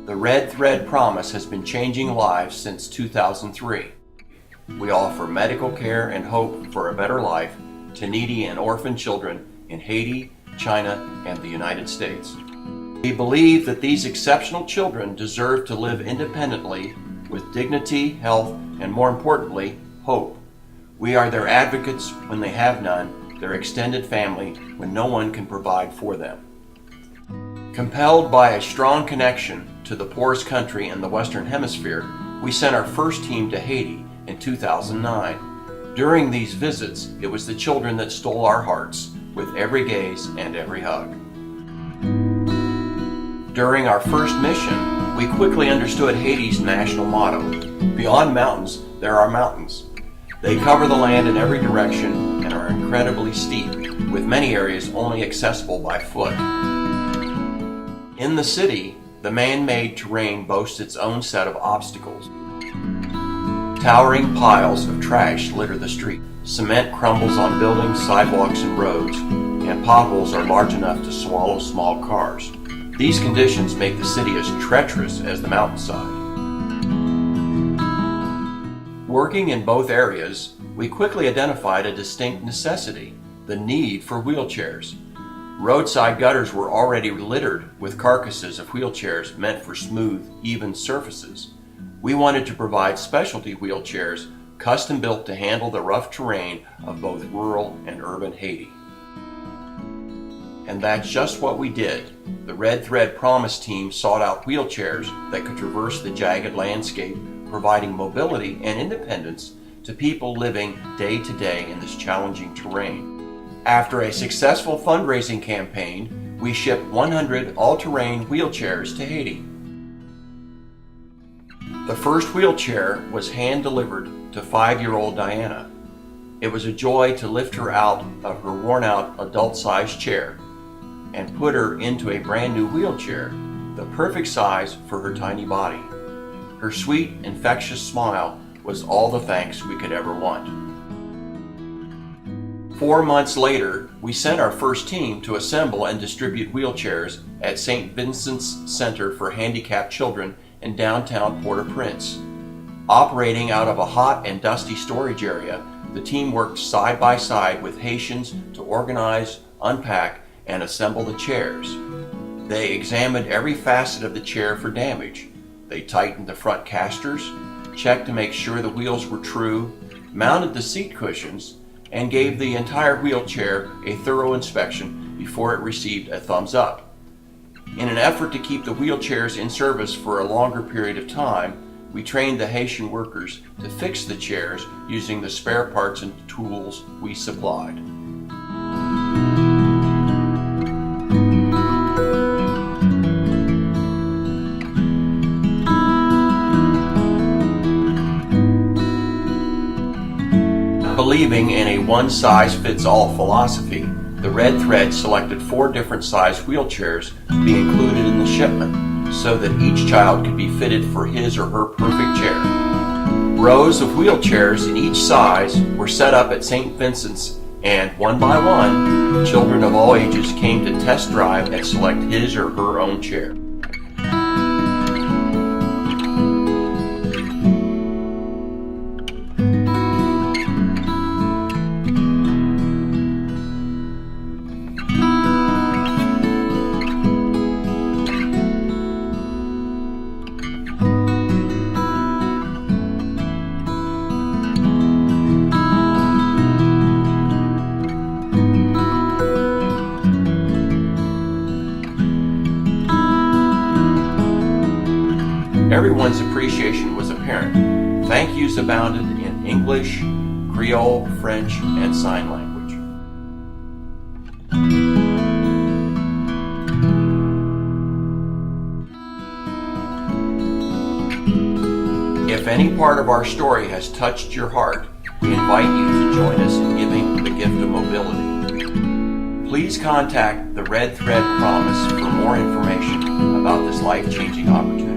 The Red Thread Promise has been changing lives since 2003. We offer medical care and hope for a better life to needy and orphaned children in Haiti, China, and the United States. We believe that these exceptional children deserve to live independently with dignity, health, and more importantly, hope. We are their advocates when they have none, their extended family when no one can provide for them. Compelled by a strong connection to the poorest country in the Western Hemisphere, we sent our first team to Haiti in 2009. During these visits, it was the children that stole our hearts with every gaze and every hug. During our first mission, we quickly understood Haiti's national motto, "Beyond mountains, there are mountains." They cover the land in every direction and are incredibly steep, with many areas only accessible by foot. In the city, the man-made terrain boasts its own set of obstacles. Towering piles of trash litter the street. Cement crumbles on buildings, sidewalks, and roads, and potholes are large enough to swallow small cars. These conditions make the city as treacherous as the mountainside. Working in both areas, we quickly identified a distinct necessity: the need for wheelchairs. Roadside gutters were already littered with carcasses of wheelchairs meant for smooth, even surfaces. We wanted to provide specialty wheelchairs custom-built to handle the rough terrain of both rural and urban Haiti. And that's just what we did. The Red Thread Promise team sought out wheelchairs that could traverse the jagged landscape, providing mobility and independence to people living day to day in this challenging terrain. After a successful fundraising campaign, we shipped 100 all-terrain wheelchairs to Haiti. The first wheelchair was hand-delivered to 5-year-old Diana. It was a joy to lift her out of her worn-out adult-sized chair and put her into a brand-new wheelchair, the perfect size for her tiny body. Her sweet, infectious smile was all the thanks we could ever want. 4 months later, we sent our first team to assemble and distribute wheelchairs at St. Vincent's Center for Handicapped Children in downtown Port-au-Prince. Operating out of a hot and dusty storage area, the team worked side by side with Haitians to organize, unpack, and assemble the chairs. They examined every facet of the chair for damage. They tightened the front casters, checked to make sure the wheels were true, mounted the seat cushions, and gave the entire wheelchair a thorough inspection before it received a thumbs up. In an effort to keep the wheelchairs in service for a longer period of time, we trained the Haitian workers to fix the chairs using the spare parts and tools we supplied. Believing in a one-size-fits-all philosophy, the Red Thread selected 4 different size wheelchairs to be included in the shipment so that each child could be fitted for his or her perfect chair. Rows of wheelchairs in each size were set up at St. Vincent's, and one by one, children of all ages came to test drive and select his or her own chair. Everyone's appreciation was apparent. Thank yous abounded in English, Creole, French, and sign language. If any part of our story has touched your heart, we invite you to join us in giving the gift of mobility. Please contact the Red Thread Promise for more information about this life-changing opportunity.